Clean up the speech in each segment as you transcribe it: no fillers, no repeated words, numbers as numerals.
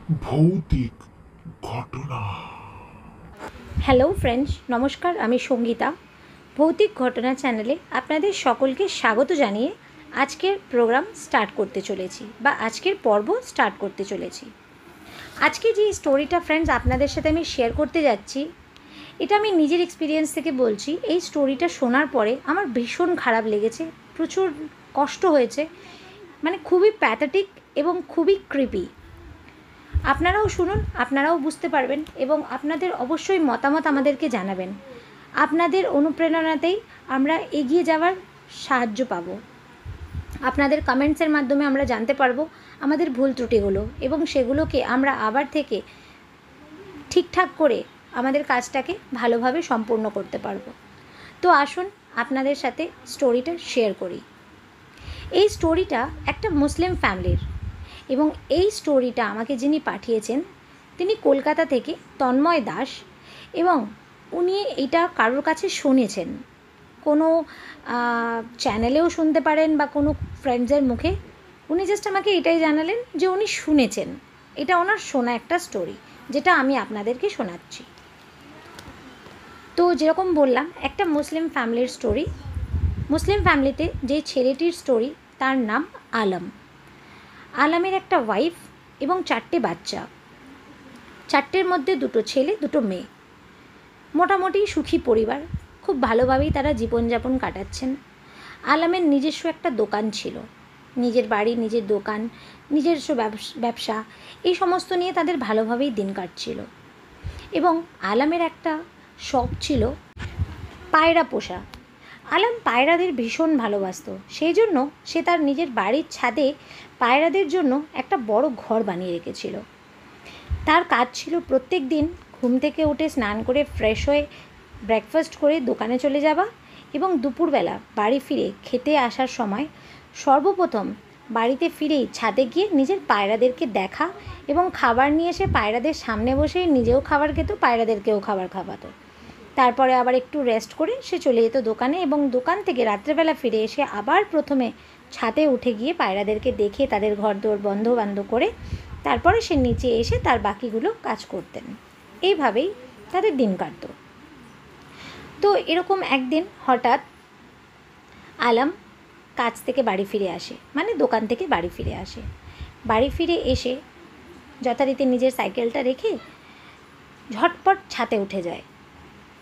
ভৌতিক ঘটনা। Hello friends, নমস্কার। আমি সঙ্গীতা। ভৌতিক ঘটনা চ্যানেলে আপনাদের সকলকে স্বাগত জানিয়ে আজকের প্রোগ্রাম স্টার্ট করতে চলেছি বা আজকের পর্ব স্টার্ট করতে চলেছি। আজকে যে স্টোরিটা ফ্রেন্ডস আপনাদের সাথে আমি শেয়ার করতে যাচ্ছি, এটা আমি নিজের এক্সপিরিয়েন্স থেকে বলছি। এই স্টোরিটা শোনার পরে আমার ভীষণ খারাপ লেগেছে, প্রচুর কষ্ট হয়েছে, মানে খুবই প্যাথেটিক এবং খুবই ক্রিপি। আপনারাও শুনুন, আপনারাও বুঝতে পারবেন এবং আপনাদের অবশ্যই মতামত আমাদেরকে জানাবেন। আপনাদের অনুপ্রেরণাতেই আমরা এগিয়ে যাওয়ার সাহায্য পাব। আপনাদের কমেন্টসের মাধ্যমে আমরা জানতে পারবো আমাদের ভুল ত্রুটিগুলো এবং সেগুলোকে আমরা আবার থেকে ঠিকঠাক করে আমাদের কাজটাকে ভালোভাবে সম্পূর্ণ করতে পারবো। তো আসুন আপনাদের সাথে স্টোরিটা শেয়ার করি। এই স্টোরিটা একটা মুসলিম ফ্যামিলির এবং এই স্টোরিটা আমাকে যিনি পাঠিয়েছেন তিনি কলকাতা থেকে তন্ময় দাস, এবং উনি এটা কারোর কাছে শুনেছেন, কোনো চ্যানেলেও শুনতে পারেন বা কোনো ফ্রেন্ডসের মুখে। উনি জাস্ট আমাকে এটাই জানালেন যে উনি শুনেছেন। এটা ওনার শোনা একটা স্টোরি, যেটা আমি আপনাদেরকে শোনাচ্ছি। তো যেরকম বললাম, একটা মুসলিম ফ্যামিলির স্টোরি। মুসলিম ফ্যামিলিতে যে ছেলেটির স্টোরি তার নাম আলম। আলমের একটা ওয়াইফ এবং 4টে বাচ্চা। 4টের মধ্যে 2টো ছেলে 2টো মেয়ে। মোটামুটি সুখী পরিবার, খুব ভালোভাবেই তারা জীবনযাপন কাটাচ্ছেন। আলমের নিজস্ব একটা দোকান ছিল, নিজের বাড়ি, নিজের দোকান, নিজস্ব ব্যবসা, এই সমস্ত নিয়ে তাদের ভালোভাবেই দিন কাটছিল। এবং আলমের একটা শখ ছিল পায়রা পোষা। আলম পায়রাদের ভীষণ ভালোবাসত, সেই জন্য সে তার নিজের বাড়ির ছাদে পায়রাদের জন্য একটা বড় ঘর বানিয়ে রেখেছিল। তার কাজ ছিল প্রত্যেক দিন ঘুম থেকে উঠে স্নান করে ফ্রেশ হয়ে ব্রেকফাস্ট করে দোকানে চলে যাওয়া এবং দুপুরবেলা বাড়ি ফিরে খেতে আসার সময় সর্বপ্রথম বাড়িতে ফিরেই ছাদে গিয়ে নিজের পায়রাদেরকে দেখা এবং খাবার নিয়ে এসে পায়রাদের সামনে বসে নিজেও খাবার খেত, পায়রাদেরকেও খাবার খাওয়াতো। তারপরে আবার একটু রেস্ট করে সে চলে যেত দোকানে এবং দোকান থেকে রাত্রেবেলা ফিরে এসে আবার প্রথমে ছাদে উঠে গিয়ে পায়রাদেরকে দেখে তাদের ঘরদোর বন্ধ করে তারপরে সে নিচে এসে তার বাকিগুলো কাজ করতেন। এইভাবেই তাদের দিন কাটত। তো এরকম একদিন হঠাৎ আলম কাজ থেকে বাড়ি ফিরে আসে, মানে দোকান থেকে বাড়ি ফিরে আসে। বাড়ি ফিরে এসে যথারীতি নিজের সাইকেলটা রেখে ঝটপট ছাদে উঠে যায়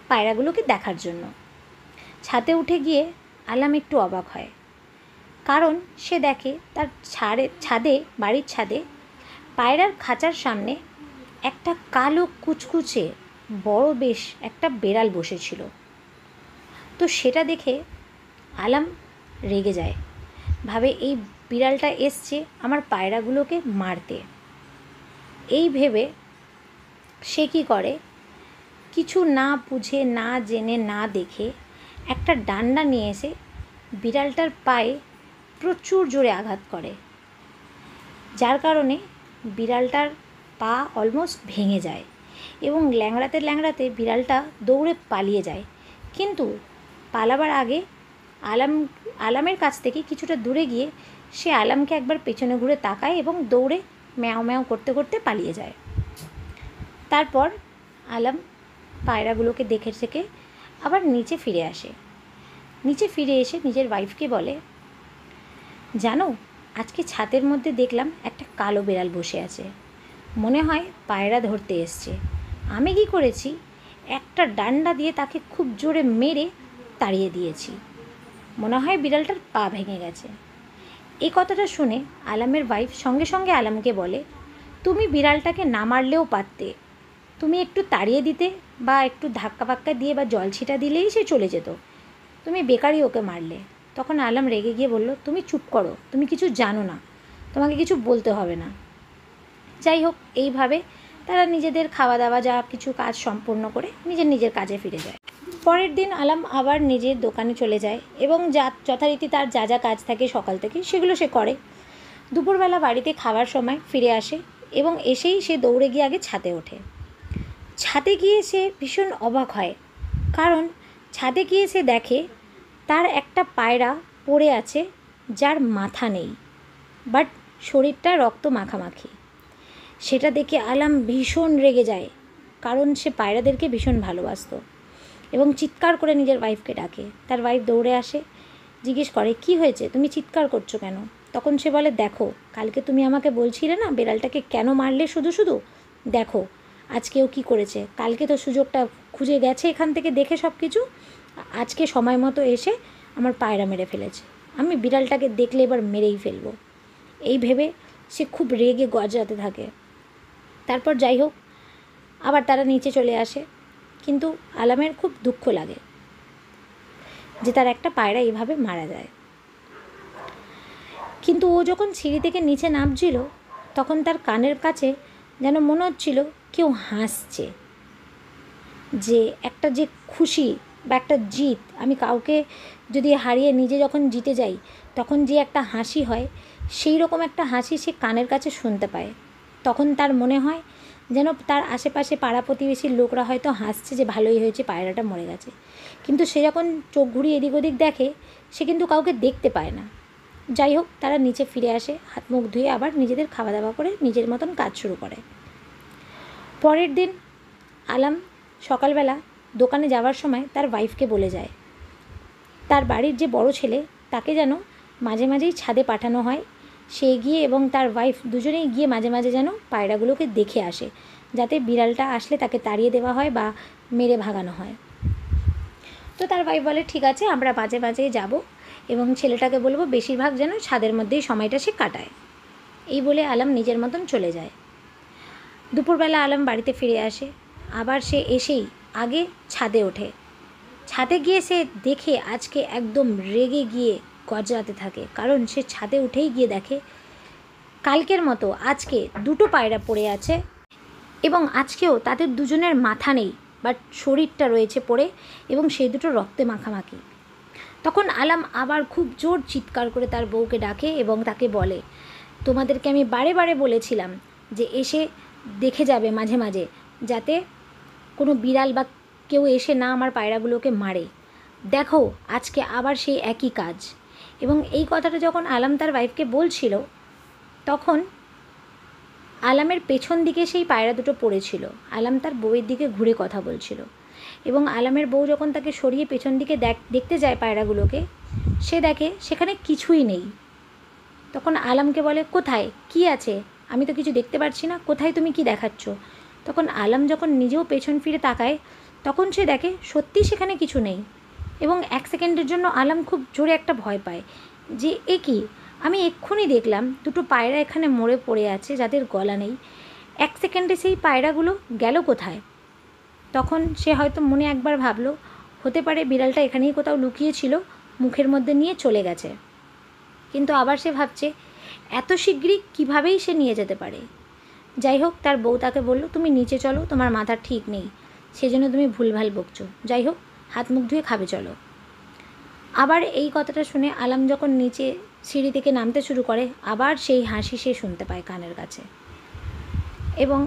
পায়রাগুলোকে দেখার জন্য। ছাদে উঠে গিয়ে আলম একটু অবাক হয়, কারণ সে দেখে তার ছাদে, বাড়ির ছাদে পায়রার খাঁচার সামনে একটা কালো কুচকুচে বড় বেশ একটা বেড়াল বসেছিল। তো সেটা দেখে আলম রেগে যায়, ভাবে এই বিড়ালটা এসছে আমার পায়রাগুলোকে মারতে। এই ভেবে সে কী করে, কিছু না বুঝে না জেনে না দেখে একটা ডান্ডা নিয়ে এসে বিড়ালটার পায়ে প্রচুর জোরে আঘাত করে, যার কারণে বিড়ালটার পা অলমোস্ট ভেঙে যায় এবং ল্যাংড়াতে বিড়ালটা দৌড়ে পালিয়ে যায়। কিন্তু পালাবার আগে আলামের কাছ থেকে কিছুটা দূরে গিয়ে সে আলামকে একবার পেছনে ঘুরে তাকায় এবং দৌড়ে ম্যাও ম্যাও করতে করতে পালিয়ে যায়। তারপর আলম পায়রাগুলোকে দেখে আবার নিচে ফিরে আসে। নিচে ফিরে এসে নিজের ওয়াইফকে বলে, জানো, আজকে ছাদের মধ্যে দেখলাম একটা কালো বেড়াল বসে আছে, মনে হয় পায়রা ধরতে এসছে। আমি কি করেছি, একটা ডান্ডা দিয়ে তাকে খুব জোরে মেরে তাড়িয়ে দিয়েছি, মনে হয় বিড়ালটার পা ভেঙে গেছে। এই কথাটা শুনে আলমের ওয়াইফ সঙ্গে সঙ্গে আলমকে বলে, তুমি বিড়ালটাকে না মারলেও পারতে, তুমি একটু তাড়িয়ে দিতে বা একটু ধাক্কা পাক্কা দিয়ে বা জল ছিটা দিলেই সে চলে যেত, তুমি বেকারই ওকে মারলে। তখন আলম রেগে গিয়ে বলল, তুমি চুপ করো, তুমি কিছু জানো না, তোমাকে কিছু বলতে হবে না। যাই হোক, এইভাবে তারা নিজেদের খাওয়া দাওয়া যা কিছু কাজ সম্পূর্ণ করে নিজের কাজে ফিরে যায়। পরের দিন আলম আবার নিজের দোকানে চলে যায় এবং যথারীতি তার যা কাজ থাকে সকাল থেকে সেগুলো সে করে। দুপুরবেলা বাড়িতে খাওয়ার সময় ফিরে আসে এবং এসেই সে দৌড়ে গিয়ে আগে ছাদে ওঠে। ছাদে গিয়ে সে ভীষণ অবাক হয়, কারণ ছাদে গিয়ে সে দেখে তার একটা পায়রা পড়ে আছে, যার মাথা নেই, বাট শরীরটা রক্ত মাখামাখি। সেটা দেখে আলাম ভীষণ রেগে যায়, কারণ সে পায়রাদেরকে ভীষণ ভালোবাসতো এবং চিৎকার করে নিজের ওয়াইফকে ডাকে। তার ওয়াইফ দৌড়ে আসে, জিজ্ঞেস করে কী হয়েছে, তুমি চিৎকার করছো কেন? তখন সে বলে, দেখো কালকে তুমি আমাকে বলছিলে না বেড়ালটাকে কেন মারলে শুধু শুধু, দেখো আজকেও কি করেছে। কালকে তো সুযোগটা খুঁজে গেছে এখান থেকে দেখে সব কিছু, আজকে সময় মতো এসে আমার পায়রা মেরে ফেলেছে। আমি বিড়ালটাকে দেখলে এবার মেরেই ফেলবো। এই ভেবে সে খুব রেগে গজরাতে থাকে। তারপর যাই হোক, আবার তারা নিচে চলে আসে, কিন্তু আলামের খুব দুঃখ লাগে যে তার একটা পায়রা এইভাবে মারা যায়। কিন্তু ও যখন সিঁড়ি থেকে নিচে নামছিল, তখন তার কানের কাছে যেন মনে হচ্ছিল কেউ হাসছে, যে একটা যে খুশি বা একটা জিত, আমি কাউকে যদি হারিয়ে নিজে যখন জিতে যাই তখন যে একটা হাসি হয়, সেই রকম একটা হাসি সে কানের কাছে শুনতে পায়। তখন তার মনে হয় যেন তার আশেপাশে পাড়া প্রতিবেশীর লোকরা হয়তো হাসছে যে ভালোই হয়েছে পায়রাটা মরে গেছে। কিন্তু সে যখন চোখ ঘুরিয়ে এদিক ওদিক দেখে, সে কিন্তু কাউকে দেখতে পায় না। যাই হোক, তারা নিচে ফিরে আসে, হাত মুখ ধুয়ে আবার নিজেদের খাওয়া দাওয়া করে নিজের মতন কাজ শুরু করে। পরের দিন আলাম সকালবেলা দোকানে যাওয়ার সময় তার ওয়াইফকে বলে যায় তার বাড়ির যে বড় ছেলে তাকে যেন মাঝে মাঝেই ছাদে পাঠানো হয়, সে গিয়ে এবং তার ওয়াইফ দুজনেই গিয়ে মাঝে মাঝে যেন পায়রাগুলোকে দেখে আসে, যাতে বিড়ালটা আসলে তাকে তাড়িয়ে দেওয়া হয় বা মেরে ভাগানো হয়। তো তার ওয়াইফ বলে ঠিক আছে, আমরা মাঝে মাঝেই যাব এবং ছেলেটাকে বলবো বেশিরভাগ যেন ছাদের মধ্যেই সময়টা সে কাটায়। এই বলে আলাম নিজের মতন চলে যায়। দুপুরবেলা আলাম বাড়িতে ফিরে আসে, আবার সে এসেই আগে ছাদে ওঠে। ছাদে গিয়ে সে দেখে আজকে একদম রেগে গিয়ে গজরাতে থাকে, কারণ সে ছাদে উঠেই গিয়ে দেখে কালকের মতো আজকে দুটো পায়রা পড়ে আছে এবং আজকেও তাদের দুজনের মাথা নেই, বাট শরীরটা রয়েছে পড়ে এবং সেই দুটো রক্তে মাখামাখি। তখন আলাম আবার খুব জোর চিৎকার করে তার বউকে ডাকে এবং তাকে বলে, তোমাদেরকে আমি বারে বারে বলেছিলাম যে এসে দেখে যাবে মাঝে মাঝে, যাতে কোনো বিড়াল বা কেউ এসে না আমার পায়রাগুলোকে মারে। দেখো আজকে আবার সেই একই কাজ। এবং এই কথাটা যখন আলাম তার ওয়াইফকে বলছিল, তখন আলামের পেছন দিকে সেই পায়রা দুটো পড়েছিল। আলাম তার বউয়ের দিকে ঘুরে কথা বলছিল এবং আলামের বউ যখন তাকে সরিয়ে পেছন দিকে দেখতে যায় পায়রাগুলোকে, সে দেখে সেখানে কিছুই নেই। তখন আলামকে বলে, কোথায় কী আছে, আমি তো কিছু দেখতে পাচ্ছি না, কোথায় তুমি কি দেখাচ্ছ? তখন আলাম যখন নিজেও পেছন ফিরে তাকায়, তখন সে দেখে সত্যি সেখানে কিছু নেই। এবং এক সেকেন্ডের জন্য আলাম খুব জোরে একটা ভয় পায় যে এ কি, আমি এক্ষুনি দেখলাম দুটো পায়রা এখানে মরে পড়ে আছে যাদের গলা নেই, এক সেকেন্ডে সেই পায়রাগুলো গেল কোথায়? তখন সে হয়তো মনে একবার ভাবলো হতে পারে বিড়ালটা এখানেই কোথাও লুকিয়েছিল, মুখের মধ্যে নিয়ে চলে গেছে। কিন্তু আবার সে ভাবছে এত শীঘ্রই কীভাবেই সে নিয়ে যেতে পারে। যাই হোক, তার বউ তাকে বলল, তুমি নিচে চলো, তোমার মাথা ঠিক নেই, সেজন্য তুমি ভুলভাল বকছো, যাই হোক হাত মুখ ধুয়ে খাবে চলো। আবার এই কথাটা শুনে আলাম যখন নিচে সিঁড়ি থেকে নামতে শুরু করে, আবার সেই হাসি সে শুনতে পায় কানের কাছে এবং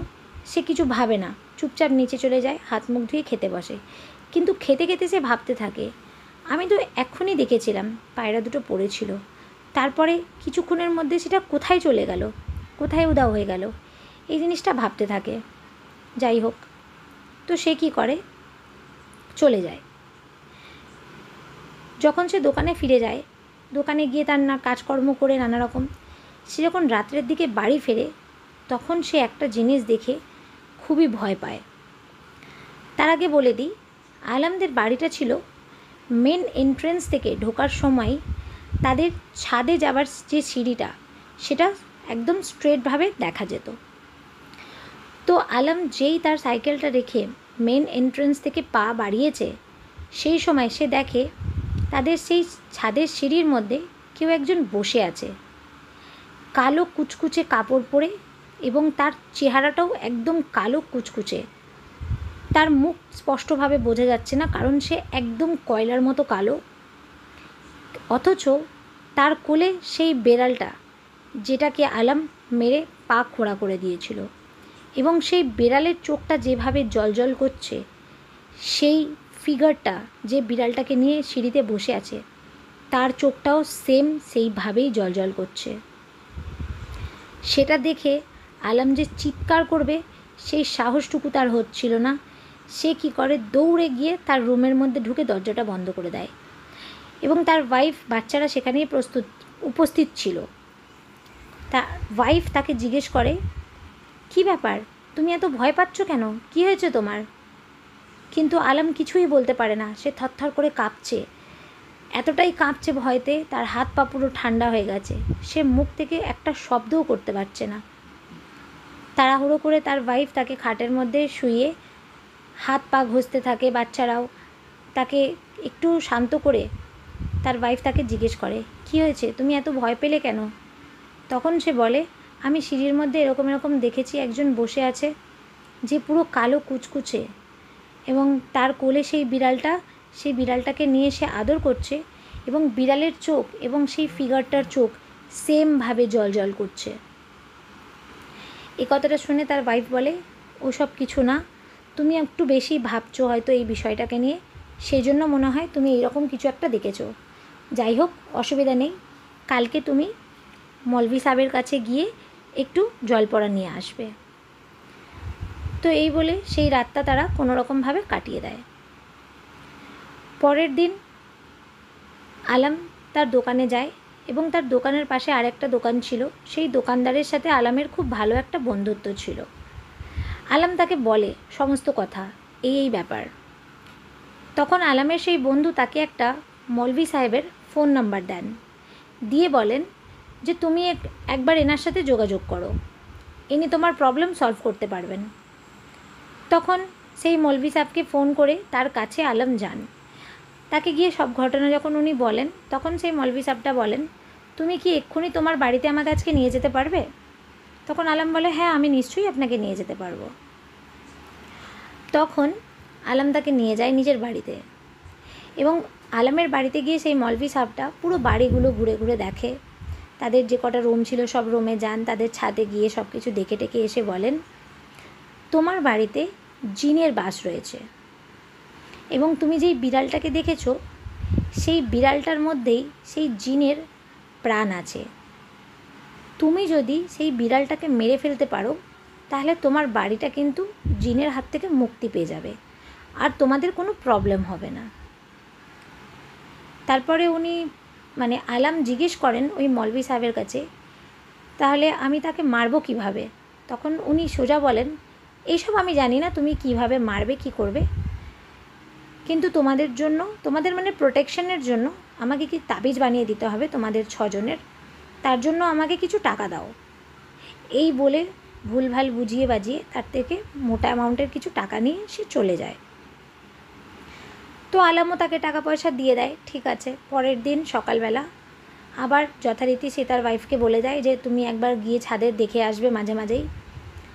সে কিছু ভাবে না, চুপচাপ নিচে চলে যায়, হাত মুখ ধুয়ে খেতে বসে। কিন্তু খেতে খেতে সে ভাবতে থাকে, আমি তো এক্ষুনি দেখেছিলাম পায়রা দুটো পড়েছিল, তারপরে কিছুক্ষণের মধ্যে সেটা কোথায় চলে গেল, কোথায় উধাও হয়ে গেল, এই জিনিসটা ভাবতে থাকে। যাই হোক, তো সে কী করে, চলে যায়। যখন সে দোকানে ফিরে যায়, দোকানে গিয়ে তার না কাজকর্ম করে নানা রকম, সে যখন রাত্রের দিকে বাড়ি ফেরে, তখন সে একটা জিনিস দেখে খুবই ভয় পায়। তার আগে বলে দিই, আলামদের বাড়িটা ছিল মেন এন্ট্রেন্স থেকে ঢোকার সময় তাদের ছাদে যাওয়ার যে সিঁড়িটা, সেটা একদম স্ট্রেটভাবে দেখা যেত। তো আলাম যেই তার সাইকেলটা রেখে মেন এন্ট্রেন্স থেকে পা বাড়িয়েছে, সেই সময় সে দেখে তাদের সেই ছাদের সিঁড়ির মধ্যে কেউ একজন বসে আছে, কালো কুচকুচে কাপড় পরে, এবং তার চেহারাটাও একদম কালো কুচকুচে। তার মুখ স্পষ্টভাবে বোঝা যাচ্ছে না, কারণ সে একদম কয়লার মতো কালো। অথচ তার কোলে সেই বেড়ালটা, যেটাকে আলাম মেরে পা খোঁড়া করে দিয়েছিল, এবং সেই বেড়ালের চোখটা যেভাবে জ্বলজ্বল করছে, সেই ফিগারটা যে বিড়ালটাকে নিয়ে সিঁড়িতে বসে আছে, তার চোখটাও সেম সেইভাবেই জ্বলজ্বল করছে। সেটা দেখে আলম যে চিৎকার করবে সেই সাহসটুকু তার হচ্ছিল না। সে কি করে, দৌড়ে গিয়ে তার রুমের মধ্যে ঢুকে দরজাটা বন্ধ করে দেয় এবং তার ওয়াইফ, বাচ্চারা সেখানেই উপস্থিত ছিল। তার ওয়াইফ তাকে জিজ্ঞেস করে, কি ব্যাপার, তুমি এত ভয় পাচ্ছ কেন, কি হয়েছে তোমার? কিন্তু আলম কিছুই বলতে পারে না। সে থরথর করে কাঁপছে, এতটাই কাঁপছে ভয়তে তার হাত পা পুরো ঠান্ডা হয়ে গেছে। সে মুখ থেকে একটা শব্দও করতে পারছে না। তাড়াহুড়ো করে তার ওয়াইফ তাকে খাটের মধ্যে শুইয়ে হাত পা ঘষতে থাকে। বাচ্চারাও তাকে একটু শান্ত করে তার ওয়াইফ তাকে জিজ্ঞেস করে, কি হয়েছে, তুমি এত ভয় পেলে কেন? তখন সে বলে, আমি সিঁড়ির মধ্যে এরকম এরকম দেখেছি, একজন বসে আছে যে পুরো কালো কুচকুচে, এবং তার কোলে সেই বিড়ালটাকে নিয়ে সে আদর করছে, এবং বিড়ালের চোখ এবং সেই ফিগারটার চোখ সেমভাবে জল করছে। এই কথাটা শুনে তার ওয়াইফ বলে, ওসব কিছু না, তুমি একটু বেশি ভাবছো হয়তো এই বিষয়টাকে নিয়ে, সেই জন্য মনে হয় তুমি এইরকম কিছু একটা দেখেছো। যাই হোক, অসুবিধা নেই, কালকে তুমি মলভি সাহেবের কাছে গিয়ে একটু জলপড়া নিয়ে আসবে। তো এই বলে সেই রাতটা তারা কোনো রকমভাবে কাটিয়ে দেয়। পরের দিন আলম তার দোকানে যায় এবং তার দোকানের পাশে আরেকটা দোকান ছিল। সেই দোকানদারের সাথে আলমের খুব ভালো একটা বন্ধুত্ব ছিল। আলম তাকে বলে সমস্ত কথা, এই ব্যাপার। তখন আলমের সেই বন্ধু তাকে একটা মলভি সাহেবের ফোন নাম্বার দেন, দিয়ে বলেন যে তুমি একবার এনার সাথে যোগাযোগ করো, ইনি তোমার প্রবলেম সলভ করতে পারবেন। তখন সেই মলভি সাহেবকে ফোন করে তার কাছে আলম যান। তাকে গিয়ে সব ঘটনা যখন উনি বলেন, তখন সেই মলভি সাহেবটা বলেন, তুমি কি এক্ষুনি তোমার বাড়িতে আমাকে আজকে নিয়ে যেতে পারবে? তখন আলম বলে, হ্যাঁ, আমি নিশ্চয়ই আপনাকে নিয়ে যেতে পারবো। তখন আলম তাকে নিয়ে যায় নিজের বাড়িতে, এবং আলমের বাড়িতে গিয়ে সেই মলভি সাহেবটা পুরো বাড়িগুলো ঘুরে ঘুরে দেখে। তাদের যে কটা রুম ছিল সব রুমে যান, তাদের ছাদে গিয়ে সব কিছু দেখে টেকে এসে বলেন, তোমার বাড়িতে জিনের বাস রয়েছে, এবং তুমি যেই বিড়ালটাকে দেখেছো সেই বিড়ালটার মধ্যেই সেই জিনের প্রাণ আছে। তুমি যদি সেই বিড়ালটাকে মেরে ফেলতে পারো তাহলে তোমার বাড়িটা কিন্তু জিনের হাত থেকে মুক্তি পেয়ে যাবে, আর তোমাদের কোনো প্রবলেম হবে না। তারপরে উনি আলম জিজ্ঞেস করেন ওই মলভি সাহেবের কাছে, তাহলে আমি তাকে মারবো কিভাবে? তখন উনি সোজা বলেন, এইসব আমি জানি না তুমি কিভাবে মারবে, কি করবে, কিন্তু তোমাদের জন্য, তোমাদের প্রোটেকশনের জন্য আমাকে কি তাবিজ বানিয়ে দিতে হবে তোমাদের 6 জনের, তার জন্য আমাকে কিছু টাকা দাও। এই বলে ভুলভাল বুঝিয়ে বাজিয়ে তার থেকে মোটা অ্যামাউন্টের কিছু টাকা নিয়ে সে চলে যায়। তো আলামও তাকে টাকা পয়সা দিয়ে দেয়, ঠিক আছে। পরের দিন সকালবেলা আবার যথারীতি সে তার ওয়াইফকে বলে দেয় যে তুমি একবার গিয়ে ছাদে দেখে আসবে মাঝে মাঝেই,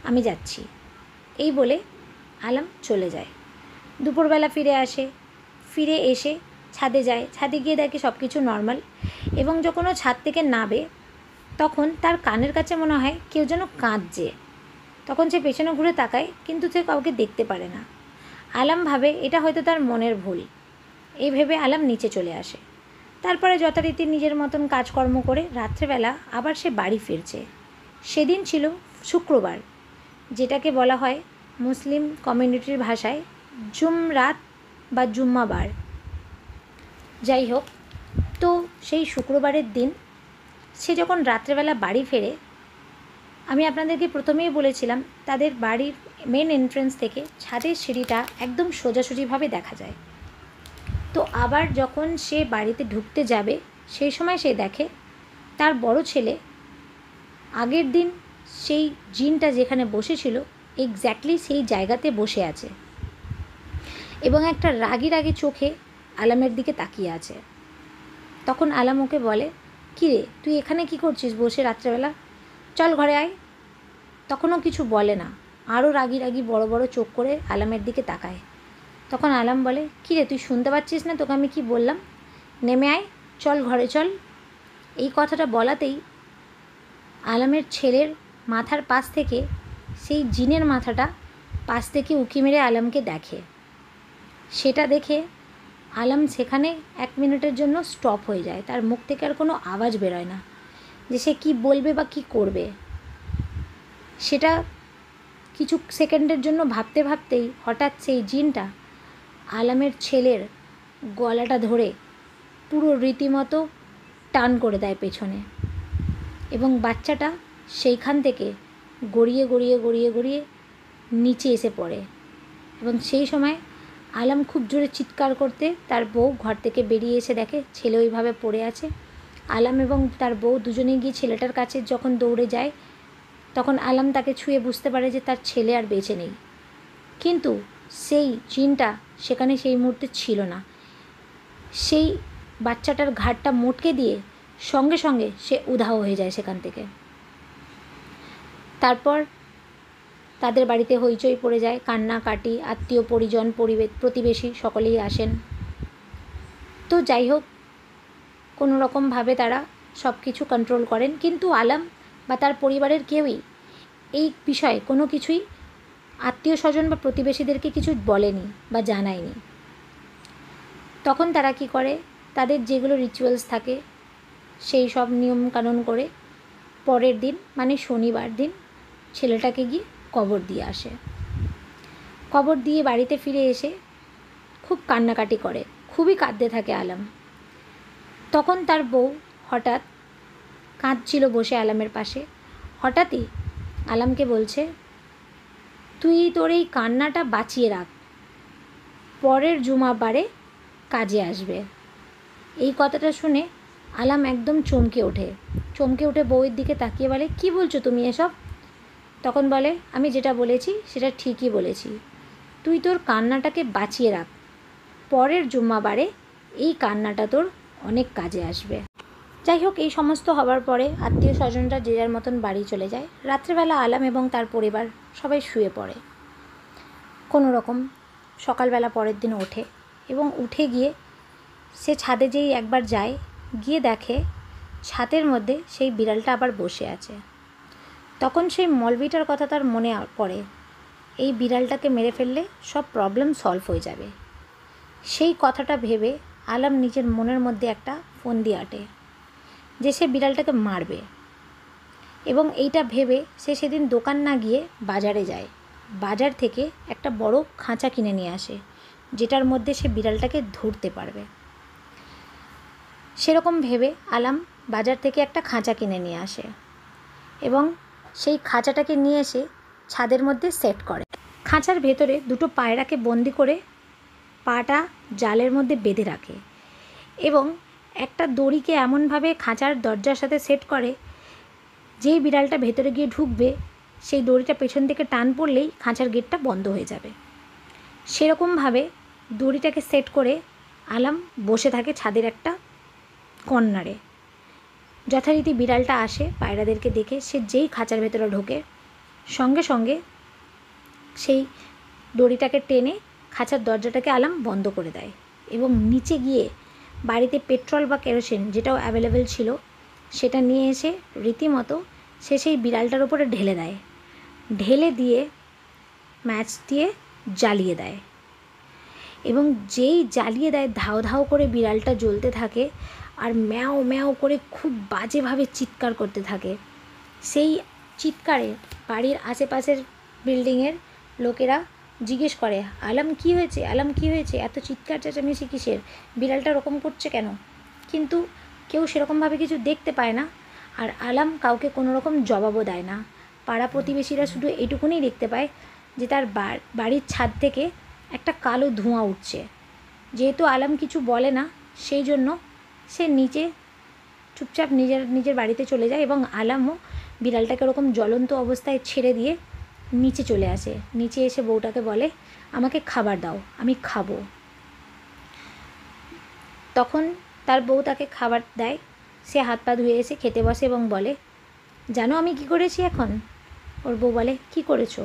আমি যাচ্ছি। এই বলে আলম চলে যায়। দুপুরবেলা ফিরে আসে, ফিরে এসে ছাদে যায়, ছাদে গিয়ে দেখে সব কিছু নর্মাল, এবং যখন ও ছাদ থেকে নামে তখন তার কানের কাছে মনে হয় কেউ যেন কাঁদছে। তখন সে পেছনে ঘুরে তাকায়, কিন্তু সে কাউকে দেখতে পারে না। আলম ভাবে এটা হয়তো তার মনের ভুল। এই ভেবে আলম নিচে চলে আসে। তারপরে যথারীতি নিজের মতন কাজকর্ম করে রাত্রেবেলা আবার সে বাড়ি ফিরছে। সেদিন ছিল শুক্রবার, যেটাকে বলা হয় মুসলিম কমিউনিটির ভাষায় জুমরাত বা জুম্মাবার। যাই হোক, তো সেই শুক্রবারের দিন সে যখন রাত্রেবেলা বাড়ি ফেরে, আমি আপনাদেরকে প্রথমেই বলেছিলাম তাদের বাড়ির মেন এন্ট্রেন্স থেকে ছাদের সিঁড়িটা একদম সোজাসুজিভাবে দেখা যায়। তো আবার যখন সে বাড়িতে ঢুকতে যাবে সেই সময় সে দেখে তার বড় ছেলে আগের দিন সেই জিনটা যেখানে বসেছিল এক্স্যাক্টলি সেই জায়গাতে বসে আছে, এবং একটা রাগি রাগি চোখে আলমের দিকে তাকিয়ে আছে। তখন আলম ওকে বলে, কী রে, তুই এখানে কি করছিস বসে রাত্রেবেলা, চল ঘরে আয়। তখনও কিছু বলে না, আরও রাগি রাগি বড় বড় চোখ করে আলমের দিকে তাকায়। তখন আলম বলে, কী রে, তুই শুনতে পাচ্ছিস না তোকে আমি কি বললাম, নেমে আয়, চল ঘরে চল। এই কথাটা বলাতেই আলমের ছেলের মাথার পাশ থেকে সেই জিনের মাথাটা পাশ থেকে উঁকি মেরে আলমকে দেখে। সেটা দেখে আলম সেখানে 1 মিনিটের জন্য স্টপ হয়ে যায়, তার মুখ থেকে আর কোনো আওয়াজ বেরোয় না যে সে কী বলবে বা কী করবে। সেটা কিছু সেকেন্ডের জন্য ভাবতে ভাবতেই হঠাৎ সেই জিনটা আলামের ছেলের গলাটা ধরে পুরো রীতিমতো টান করে দেয় পেছনে, এবং বাচ্চাটা সেইখান থেকে গড়িয়ে গড়িয়ে গড়িয়ে গড়িয়ে নিচে এসে পড়ে। এবং সেই সময় আলাম খুব জোরে চিৎকার করতে তার বউ ঘর থেকে বেরিয়ে এসে দেখে ছেলে ওইভাবে পড়ে আছে। আলাম এবং তার বউ দুজনে গিয়ে ছেলেটার কাছে যখন দৌড়ে যায়, তখন আলাম তাকে ছুঁয়ে বুঝতে পারে যে তার ছেলে আর বেঁচে নেই। কিন্তু সেই জিনটা সেখানে সেই মুহূর্তে ছিল না। সেই বাচ্চাটার ঘাড়টা মোটকে দিয়ে সঙ্গে সঙ্গে সে উধাও হয়ে যায় সেখান থেকে। তারপর তাদের বাড়িতে হইচই পড়ে যায়, কান্নাকাটি, আত্মীয় পরিজন প্রতিবেশী সকলেই আসেন। তো যাই হোক, কোনো রকমভাবে তারা সব কিছু কন্ট্রোল করেন, কিন্তু আলাম বা তার পরিবারের কেউই এই বিষয়ে কোনো কিছুই আত্মীয় স্বজন বা প্রতিবেশীদেরকে কিছু বলেনি বা জানায়নি। তখন তারা কি করে, তাদের যেগুলো রিচুয়ালস থাকে সেই সব নিয়মকানুন করে পরের দিন মানে শনিবার দিন ছেলেটাকে গিয়ে কবর দিয়ে আসে। কবর দিয়ে বাড়িতে ফিরে এসে খুব কান্নাকাটি করে, খুবই কাঁদতে থাকে আলাম। তখন তার বউ হঠাৎ কাঁদছিল বসে আলামের পাশে, হঠাৎই আলামকে বলছে, তুই তোর এই কান্নাটা বাঁচিয়ে রাখ, পরের জুমাবারে কাজে আসবে। এই কথাটা শুনে আলাম একদম চমকে উঠে বউয়ের দিকে তাকিয়ে বলে, কি বলছো তুমি এসব? তখন বলে, আমি যেটা বলেছি সেটা ঠিকই বলেছি, তুই তোর কান্নাটাকে বাঁচিয়ে রাখ, পরের জুম্মাবারে এই কান্নাটা তোর অনেক কাজে আসবে। যাই হোক, এই সমস্ত হবার পরে আত্মীয় স্বজনরা যে যার মতন বাড়ি চলে যায়। রাত্রেবেলা আলাম এবং তার পরিবার সবাই শুয়ে পড়ে। কোনো রকম সকালবেলা পরের দিন ওঠে এবং উঠে গিয়ে সে ছাদে যেই একবার যায়, গিয়ে দেখে ছাদের মধ্যে সেই বিড়ালটা আবার বসে আছে। তখন সেই মলবিটার কথা তার মনে পড়ে, এই বিড়ালটাকে মেরে ফেললে সব প্রবলেম সলভ হয়ে যাবে। সেই কথাটা ভেবে আলাম নিজের মনের মধ্যে একটা ফন্দি আঁটে যে সে বিড়ালটাকে মারবে, এবং এইটা ভেবে সে সেদিন দোকান না গিয়ে বাজারে যায়। বাজার থেকে একটা বড় খাঁচা কিনে নিয়ে আসে, যেটার মধ্যে সে বিড়ালটাকে ধরতে পারবে। সেরকম ভেবে আলাম বাজার থেকে একটা খাঁচা কিনে নিয়ে আসে এবং সেই খাঁচাটাকে নিয়ে এসে ছাদের মধ্যে সেট করে। খাঁচার ভেতরে দুটো পায়রাকে বন্দি করে পাটা জালের মধ্যে বেঁধে রাখে এবং একটা দড়িকে এমনভাবে খাঁচার দরজার সাথে সেট করে, যেই বিড়ালটা ভেতরে গিয়ে ঢুকবে সেই দড়িটা পেছন থেকে টান পড়লেই খাঁচার গেটটা বন্ধ হয়ে যাবে। সেরকমভাবে দড়িটাকে সেট করে আলাম বসে থাকে ছাদের একটা কর্নারে। যথারীতি বিড়ালটা আসে, পায়রাদেরকে দেখে সে যেই খাঁচার ভেতরে ঢোকে সঙ্গে সঙ্গে সেই দড়িটাকে টেনে খাঁচার দরজাটাকে আলাম বন্ধ করে দেয় এবং নিচে গিয়ে বাড়িতে পেট্রোল বা কেরোসিন যেটাও অ্যাভেলেবেল ছিল সেটা নিয়ে এসে রীতিমতো সে সেই বিড়ালটার উপরে ঢেলে দেয়, ঢেলে দিয়ে ম্যাচ দিয়ে জ্বালিয়ে দেয়। এবং যেই জ্বালিয়ে দেয় ধাও ধাও করে বিড়ালটা জ্বলতে থাকে আর ম্যাও ম্যাও করে খুব বাজেভাবে চিৎকার করতে থাকে। সেই চিৎকারে বাড়ির আশেপাশের বিল্ডিংয়ের লোকেরা জিজ্ঞেস করে, আলাম কী হয়েছে, আলাম কী হয়েছে, এত চিৎকার চেঁচামেচি কিসের, বিড়ালটা ওরকম করছে কেন? কিন্তু কেউ সেরকমভাবে কিছু দেখতে পায় না, আর আলাম কাউকে কোনো রকম জবাবও দেয় না। পাড়া প্রতিবেশীরা শুধু এইটুকুনি দেখতে পায় যে তার বাড়ির ছাদ থেকে একটা কালো ধোঁয়া উঠছে। যেহেতু আলাম কিছু বলে না, সেই জন্য সে নিচে চুপচাপ নিজের বাড়িতে চলে যায় এবং আলামও বিড়ালটাকে ওরকম জ্বলন্ত অবস্থায় ছেড়ে দিয়ে নিচে চলে আসে। নিচে এসে বউটাকে বলে, আমাকে খাবার দাও, আমি খাবো। তখন তার বউ তাকে খাবার দেয়। সে হাত পা ধুয়ে এসে খেতে বসে এবং বলে, জানো আমি কি করেছি এখন? ওর বউ বলে, কি করেছো?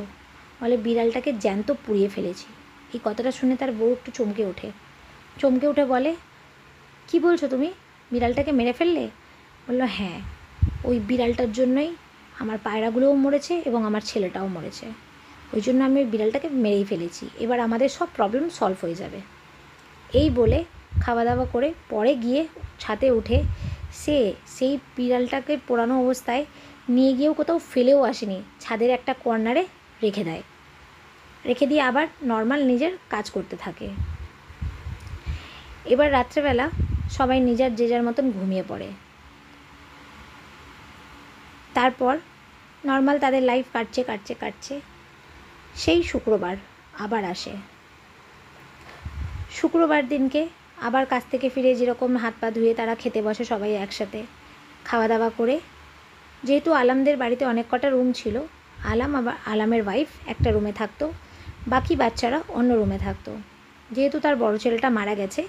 বলে, বিড়ালটাকে জ্যান্ত পুড়িয়ে ফেলেছি। এই কথাটা শুনে তার বউ একটু চমকে উঠে বলে, কি বলছো তুমি, বিড়ালটাকে মেরে ফেললে? বললো, হ্যাঁ, ওই বিড়ালটার জন্যই আমার পায়রাগুলোও মরেছে এবং আমার ছেলেটাও মরেছে, ওই জন্য আমি ওই বিড়ালটাকে মেরেই ফেলেছি, এবার আমাদের সব প্রবলেম সলভ হয়ে যাবে। এই বলে খাওয়া দাওয়া করে পরে গিয়ে ছাদে উঠে সে সেই বিড়ালটাকে পোড়ানো অবস্থায় নিয়ে গিয়েও কোথাও ফেলেও আসেনি, ছাদের একটা কর্নারে রেখে দেয়, রেখে দিয়ে আবার নর্মাল নিজের কাজ করতে থাকে। এবার রাত্রেবেলা সবাই নিজের যে যার মতন ঘুমিয়ে পড়ে। তারপর নর্মাল তাদের লাইফ কাটছে কাটছে কাটছে। সেই শুক্রবার আবার আসে। শুক্রবার দিনকে আবার কাজ থেকে ফিরে যেরকম হাত পা ধুয়ে তারা খেতে বসে সবাই একসাথে, খাওয়া দাওয়া করে। যেহেতু আলামদের বাড়িতে অনেক কটা রুম ছিল, আলাম আবার আলামের ওয়াইফ একটা রুমে থাকতো, বাকি বাচ্চারা অন্য রুমে থাকতো। যেহেতু তার বড় ছেলেটা মারা গেছে,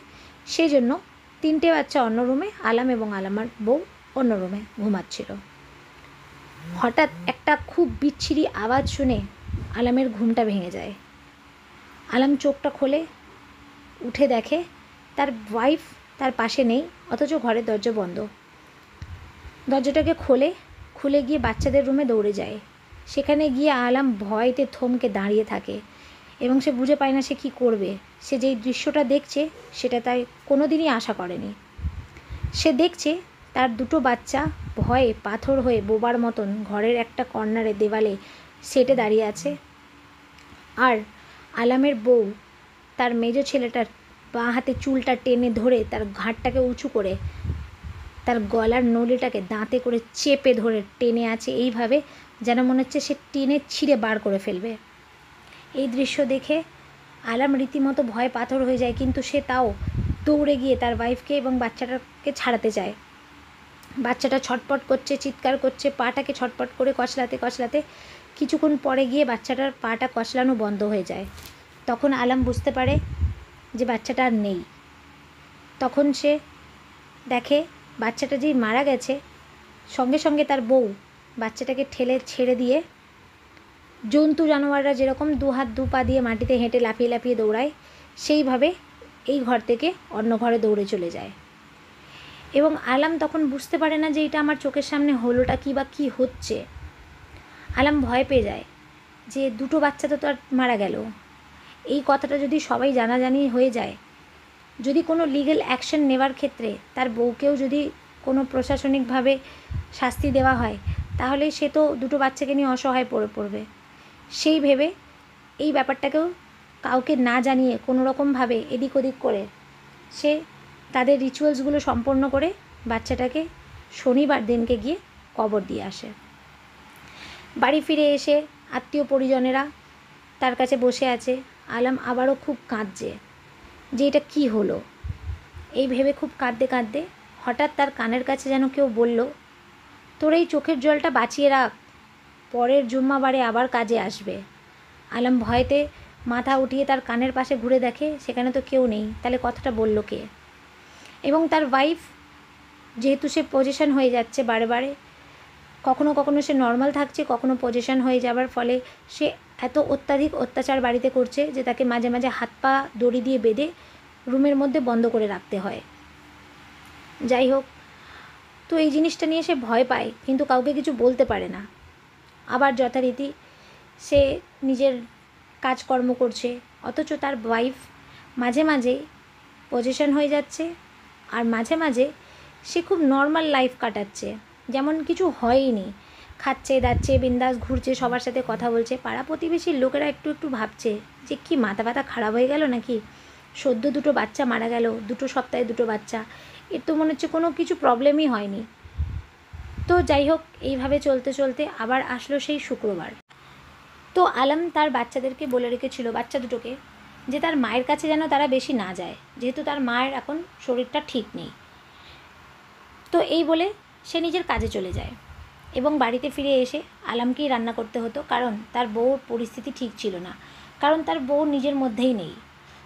সেই জন্য 3টে বাচ্চা অন্য রুমে, আলাম এবং আলামার বউ অন্য রুমে ঘুমাচ্ছিল। হঠাৎ একটা খুব বিচ্ছিরি আওয়াজ শুনে আলামের ঘুমটা ভেঙে যায়। আলাম চোখটা খোলে, উঠে দেখে তার ওয়াইফ তার পাশে নেই, অথচ ঘরের দরজা বন্ধ। দরজাটাকে খুলে গিয়ে বাচ্চাদের রুমে দৌড়ে যায়। সেখানে গিয়ে আলাম ভয়তে থমকে দাঁড়িয়ে থাকে এবং সে বুঝে পায় না সে কী করবে। সে যেই দৃশ্যটা দেখছে সেটা তাই কোনো দিনই আশা করেনি। সে দেখছে তার 2টো বাচ্চা ভয়ে পাথর হয়ে বোবার মতন ঘরের একটা কর্নারে দেওয়ালে সেটে দাঁড়িয়ে আছে, আর আলামের বউ তার মেজো ছেলেটার বাঁ হাতে চুলটা টেনে ধরে তার ঘাড়টাকে উঁচু করে তার গলার নলিটাকে দাঁতে করে চেপে ধরে টেনে আছে এইভাবে যেন মনে হচ্ছে সে টেনে ছিঁড়ে বার করে ফেলবে। এই দৃশ্য দেখে আলাম রীতিমতো ভয় পাথর হয়ে যায়, কিন্তু সে তাও দৌড়ে গিয়ে তার ওয়াইফকে এবং বাচ্চাটাকে ছাড়াতে চায়। বাচ্চাটা ছটপট করছে, চিৎকার করছে, পাটাকে ছটপট করে কচলাতে কচলাতে কিছুক্ষণ পরে গিয়ে বাচ্চাটার পাটা কচলানো বন্ধ হয়ে যায়। তখন আলাম বুঝতে পারে যে বাচ্চাটা আর নেই। তখন সে দেখে বাচ্চাটা যেই মারা গেছে, সঙ্গে সঙ্গে তার বউ বাচ্চাটাকে ঠেলে ছেড়ে দিয়ে জন্তু জানোয়াররা যেরকম 2 হাত 2 পা দিয়ে মাটিতে হেঁটে লাফিয়ে লাফিয়ে দৌড়ায়, সেইভাবে এই ঘর থেকে অন্য ঘরে দৌড়ে চলে যায়। এবং আলাম তখন বুঝতে পারে না যে এটা আমার চোখের সামনে হলোটা কী বা কী হচ্ছে। আলাম ভয় পেয়ে যায় যে 2টো বাচ্চা তো তার মারা গেল। এই কথাটা যদি সবাই জানাজানি হয়ে যায়, যদি কোনো লিগ্যাল অ্যাকশন নেওয়ার ক্ষেত্রে তার বউকেও যদি কোনো প্রশাসনিকভাবে শাস্তি দেওয়া হয়, তাহলে সে তো 2টো বাচ্চাকে নিয়ে অসহায় পড়বে। সেই ভেবে এই ব্যাপারটাকেও কাউকে না জানিয়ে কোনো রকমভাবে এদিক ওদিক করে সে তাদের রিচুয়ালসগুলো সম্পন্ন করে বাচ্চাটাকে শনিবার দিনকে গিয়ে কবর দিয়ে আসে। বাড়ি ফিরে এসে আত্মীয় পরিজনেরা তার কাছে বসে আছে। আলাম আবারও খুব কাঁদছে যে এটা কী হলো। এই ভেবে খুব কাঁদতে কাঁদতে হঠাৎ তার কানের কাছে যেন কেউ বলল, তোর এই চোখের জলটা বাঁচিয়ে রাখ, পরের জুম্মাবারে আবার কাজে আসবে। আলাম ভয়তে মাথা উঠিয়ে তার কানের পাশে ঘুরে দেখে সেখানে তো কেউ নেই। তাহলে কথাটা বলল কে? এবং তার ওয়াইফ যেহেতু সে পজিশন হয়ে যাচ্ছে বারে বারে, কখনো কখনো সে নর্মাল থাকছে, কখনো পজিশন হয়ে যাবার ফলে সে এত অত্যাধিক অত্যাচার বাড়িতে করছে যে তাকে মাঝে মাঝে হাত পা দড়ি দিয়ে বেঁধে রুমের মধ্যে বন্ধ করে রাখতে হয়। যাই হোক, তো এই জিনিসটা নিয়ে সে ভয় পায়, কিন্তু কাউকে কিছু বলতে পারে না। আবার যথারীতি সে নিজের কাজকর্ম করছে, অথচ তার ওয়াইফ মাঝে মাঝে পজিশন হয়ে যাচ্ছে, আর মাঝে মাঝে সে খুব নর্মাল লাইফ কাটাচ্ছে, যেমন কিছু হয়ইনি, খাচ্ছে দাচ্ছে বিন্দাস ঘুরছে, সবার সাথে কথা বলছে। পাড়া প্রতিবেশীর লোকেরা একটু একটু ভাবছে যে কি মাথা ব্যথা খারাপ হয়ে গেল নাকি, সদ্য 2টো বাচ্চা মারা গেল, 2টো সপ্তাহে 2টো বাচ্চা, এর তো মনে হচ্ছে কোনো কিছু প্রবলেমই হয়নি। তো যাই হোক, এইভাবে চলতে চলতে আবার আসলো সেই শুক্রবার। তো আলাম তার বাচ্চাদেরকে বলে রেখেছিল, বাচ্চা দুটোকে, যে তার মায়ের কাছে যেন তারা বেশি না যায়, যেহেতু তার মায়ের এখন শরীরটা ঠিক নেই। তো এই বলে সে নিজের কাজে চলে যায় এবং বাড়িতে ফিরে এসে আলামকেই রান্না করতে হতো, কারণ তার বউর পরিস্থিতি ঠিক ছিল না, কারণ তার বউ নিজের মধ্যেই নেই।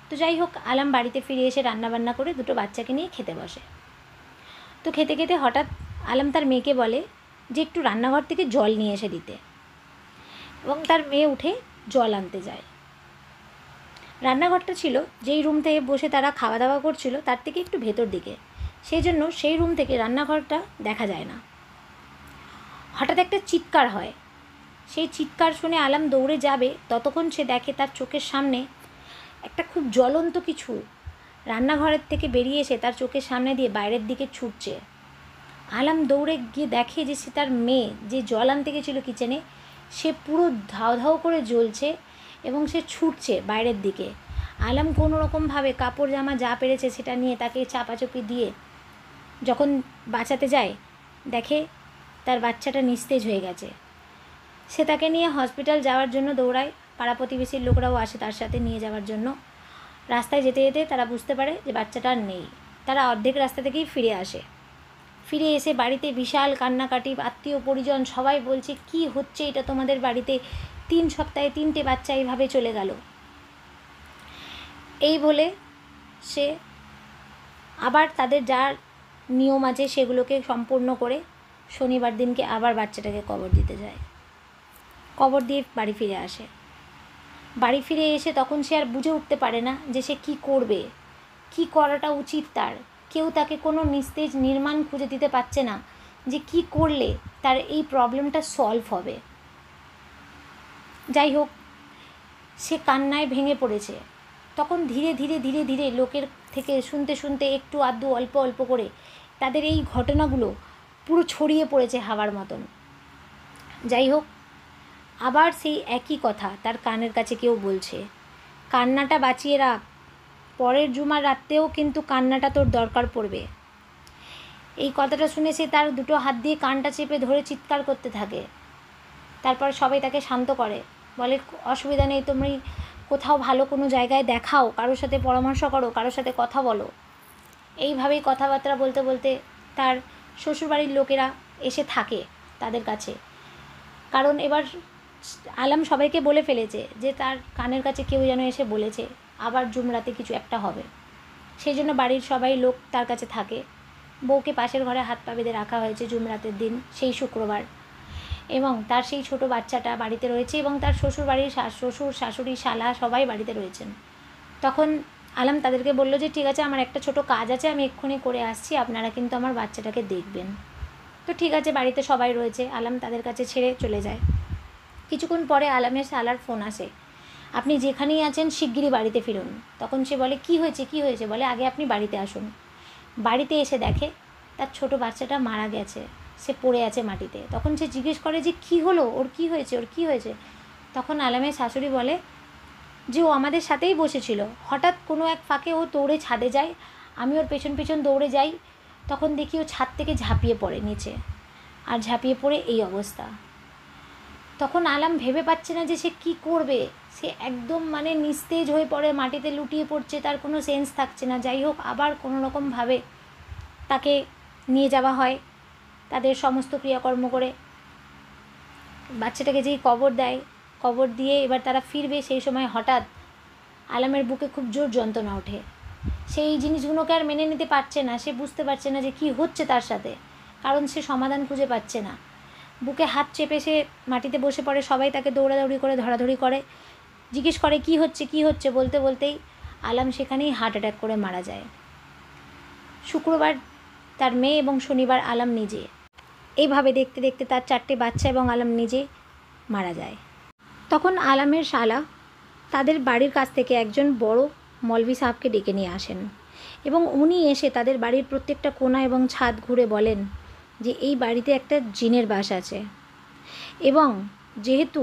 তো যাই হোক, আলাম বাড়িতে ফিরে এসে রান্নাবান্না করে 2টো বাচ্চাকে নিয়ে খেতে বসে। তো খেতে খেতে হঠাৎ আলাম তার মেয়েকে বলে যে একটু রান্নাঘর থেকে জল নিয়ে এসে দিতে, এবং তার মেয়ে উঠে জল আনতে যায়। রান্নাঘরটা ছিল যেই রুম থেকে বসে তারা খাওয়া দাওয়া করছিল তার থেকে একটু ভেতর দিকে, সেই জন্য সেই রুম থেকে রান্নাঘরটা দেখা যায় না। হঠাৎ একটা চিৎকার হয়। সেই চিৎকার শুনে আলাম দৌড়ে যাবে, ততক্ষণ সে দেখে তার চোখের সামনে একটা খুব জ্বলন্ত কিছু রান্নাঘরের থেকে বেরিয়ে এসে তার চোখের সামনে দিয়ে বাইরের দিকে ছুটছে। আলাম দৌড়ে গিয়ে দেখে যে সে তার মেয়ে যে জল আনতে গেছিলো কিচেনে, সে পুরো ধাও ধাও করে জ্বলছে এবং সে ছুটছে বাইরের দিকে। আলাম কোনো রকমভাবে কাপড় জামা যা পেরেছে সেটা নিয়ে তাকে চাপাচুপি দিয়ে যখন বাঁচাতে যায়, দেখে তার বাচ্চাটা নিস্তেজ হয়ে গেছে। সে তাকে নিয়ে হসপিটাল যাওয়ার জন্য দৌড়ায়, পাড়া প্রতিবেশীর লোকরাও আসে তার সাথে নিয়ে যাওয়ার জন্য। রাস্তায় যেতে যেতে তারা বুঝতে পারে যে বাচ্চাটা আর নেই। তারা অর্ধেক রাস্তা থেকেই ফিরে আসে। ফিরে এসে বাড়িতে বিশাল কান্নাকাটি, আত্মীয় পরিজন সবাই বলছে কি হচ্ছে এটা তোমাদের বাড়িতে, 3 সপ্তাহে 3টে বাচ্চা এইভাবে চলে গেল। এই বলে সে আবার তাদের যা নিয়ম আছে সেগুলোকে সম্পূর্ণ করে শনিবার দিনকে আবার বাচ্চাটাকে কবর দিতে যায়। কবর দিয়ে বাড়ি ফিরে আসে। বাড়ি ফিরে এসে তখন সে আর বুঝে উঠতে পারে না যে সে কী করবে, কী করাটা উচিত তার। কেউ তাকে কোনো নিস্তেজ নির্মাণ খুঁজে দিতে পারছে না যে কী করলে তার এই প্রবলেমটা সলভ হবে। যাই হোক, সে কান্নায় ভেঙে পড়েছে। তখন ধীরে ধীরে ধীরে ধীরে লোকের থেকে শুনতে শুনতে একটু আধটু অল্প অল্প করে তাদের এই ঘটনাগুলো পুরো ছড়িয়ে পড়েছে হাওয়ার মতন। যাই হোক, আবার সেই একই কথা তার কানের কাছে কেউ বলছে, কান্নাটা বাঁচিয়ে রাখ, পরের জুমার রাত্রেও কিন্তু কান্নাটা তোর দরকার পড়বে। এই কথাটা শুনে সে তার দুটো হাত দিয়ে কানটা চেপে ধরে চিৎকার করতে থাকে। তারপর সবাই তাকে শান্ত করে, বলে অসুবিধা নেই, তুমি কোথাও ভালো কোনো জায়গায় দেখাও, কারোর সাথে পরামর্শ করো, কারোর সাথে কথা বলো। এইভাবেই কথাবার্তা বলতে বলতে তার শ্বশুরবাড়ির লোকেরা এসে থাকে তাদের কাছে। কারণ এবার আলাম সবাইকে বলে ফেলেছে যে তার কানের কাছে কেউ যেন এসে বলেছে আবার জুমরাতে কিছু একটা হবে। সেই জন্য বাড়ির সবাই লোক তার কাছে থাকে। বউকে পাশের ঘরে হাত পা বেঁধে রাখা হয়েছে জুমরাতের দিন, সেই শুক্রবার। এবং তার সেই ছোট বাচ্চাটা বাড়িতে রয়েছে এবং তার শ্বশুরবাড়ির শ্বশুর শাশুড়ি শালা সবাই বাড়িতে রয়েছেন। তখন আলাম তাদেরকে বলল যে ঠিক আছে, আমার একটা ছোট কাজ আছে, আমি এক্ষুনি করে আসছি, আপনারা কিন্তু আমার বাচ্চাটাকে দেখবেন। তো ঠিক আছে, বাড়িতে সবাই রয়েছে, আলাম তাদের কাছে ছেড়ে চলে যায়। কিছুক্ষণ পরে আলামের শালার ফোন আসে, আপনি যেখানেই আছেন শিগগিরই বাড়িতে ফিরুন। তখন সে বলে কি হয়েছে কি হয়েছে, বলে আগে আপনি বাড়িতে আসুন। বাড়িতে এসে দেখে তার ছোট বাচ্চাটা মারা গেছে, সে পড়ে আছে মাটিতে। তখন সে জিজ্ঞেস করে যে কি হলো, ওর কি হয়েছে, ওর কি হয়েছে। তখন আলামের শাশুড়ি বলে যে ও আমাদের সাথেই বসেছিল, হঠাৎ কোনো এক ফাঁকে ও দৌড়ে ছাদে যায়, আমি ওর পেছন পেছন দৌড়ে যাই, তখন দেখি ও ছাদ থেকে ঝাঁপিয়ে পড়ে নিচে, আর ঝাঁপিয়ে পড়ে এই অবস্থা। তখন আলাম ভেবে পাচ্ছে না যে সে কী করবে। সে একদম মানে নিস্তেজ হয়ে পড়ে, মাটিতে লুটিয়ে পড়ছে, তার কোনো সেন্স থাকছে না। যাই হোক, আবার কোনো রকমভাবে তাকে নিয়ে যাওয়া হয় তাদের সমস্ত ক্রিয়াকর্ম করে। বাচ্চাটাকে যেই কবর দেয়, কবর দিয়ে এবার তারা ফিরবে, সেই সময় হঠাৎ আলামের বুকে খুব জোর যন্ত্রণা ওঠে। সেই জিনিসগুলোকে আর মেনে নিতে পারছে না, সে বুঝতে পারছে না যে কী হচ্ছে তার সাথে, কারণ সে সমাধান খুঁজে পাচ্ছে না। বুকে হাত চেপে সে মাটিতে বসে পড়ে, সবাই তাকে দৌড়াদৌড়ি করে ধরাধরি করে, জিজ্ঞেস করে কি হচ্ছে কি হচ্ছে, বলতে বলতেই আলাম সেখানেই হার্ট অ্যাটাক করে মারা যায়। শুক্রবার তার মেয়ে এবং শনিবার আলাম নিজে। এইভাবে দেখতে দেখতে তার 4টে বাচ্চা এবং আলাম নিজে মারা যায়। তখন আলামের শালা তাদের বাড়ির কাছ থেকে একজন বড় মলবি সাহেবকে ডেকে নিয়ে আসেন এবং উনি এসে তাদের বাড়ির প্রত্যেকটা কোণা এবং ছাদ ঘুরে বলেন যে এই বাড়িতে একটা জিনের বাস আছে এবং যেহেতু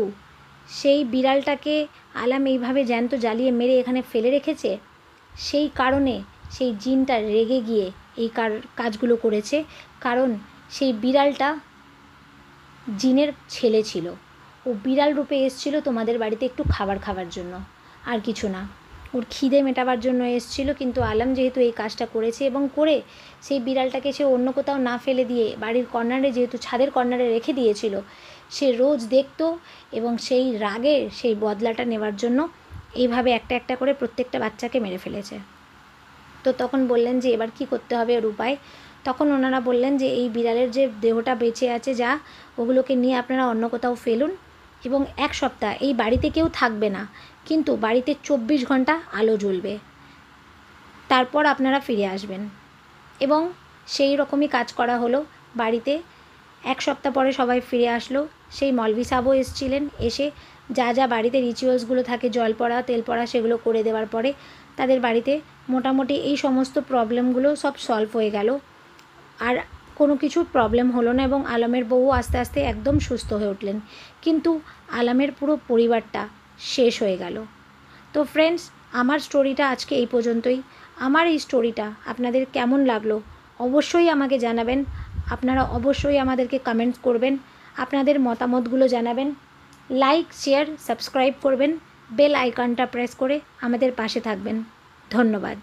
সেই বিড়ালটাকে আলাম এইভাবে জ্যান্ত জ্বালিয়ে মেরে এখানে ফেলে রেখেছে, সেই কারণে সেই জিনটা রেগে গিয়ে এই কাজগুলো করেছে। কারণ সেই বিড়ালটা জিনের ছেলে ছিল, ও বিড়াল রূপে এসেছিল তোমাদের বাড়িতে একটু খাবার খাবার জন্য, আর কিছু না, ওর খিদে মেটাবার জন্য এসেছিল। কিন্তু আলাম যেহেতু এই কাজটা করেছে এবং করে সেই বিড়ালটাকে সে অন্য কোথাও না ফেলে দিয়ে বাড়ির কর্নারে, যেহেতু ছাদের কর্নারে রেখে দিয়েছিল, সে রোজ দেখতো এবং সেই রাগে সেই বদলাটা নেওয়ার জন্য এইভাবে একটা একটা করে প্রত্যেকটা বাচ্চাকে মেরে ফেলেছে। তো তখন বললেন যে এবার কি করতে হবে ওর উপায়। তখন ওনারা বললেন যে এই বিড়ালের যে দেহটা বেঁচে আছে যা, ওগুলোকে নিয়ে আপনারা অন্য কোথাও ফেলুন এবং 1 সপ্তাহ এই বাড়িতে কেউ থাকবে না, কিন্তু বাড়িতে 24 ঘন্টা আলো জ্বলবে, তারপর আপনারা ফিরে আসবেন। এবং সেই রকমই কাজ করা হলো। বাড়িতে 1 সপ্তাহ পরে সবাই ফিরে আসলো। সেই মলবি সাহেবও এসেছিলেন, এসে যা যা বাড়িতে রিচুয়ালসগুলো থাকে, জল পড়া তেল পড়া, সেগুলো করে দেওয়ার পরে তাদের বাড়িতে মোটামুটি এই সমস্ত প্রবলেমগুলো সব সলভ হয়ে গেল। আর কোনো কিছুর প্রবলেম হলো না এবং আলমের বউ আস্তে আস্তে একদম সুস্থ হয়ে উঠলেন। কিন্তু আলমের পুরো পরিবারটা শেষ হয়ে গেল। তো ফ্রেন্ডস, আমার স্টোরিটা আজকে এই পর্যন্তই। আমার এই স্টোরিটা আপনাদের কেমন লাগলো অবশ্যই আমাকে জানাবেন। আপনারা অবশ্যই আমাদেরকে কমেন্টস করবেন, আপনাদের মতামতগুলো জানাবেন। লাইক, শেয়ার, সাবস্ক্রাইব করবেন, বেল আইকনটা প্রেস করে আমাদের পাশে থাকবেন। ধন্যবাদ।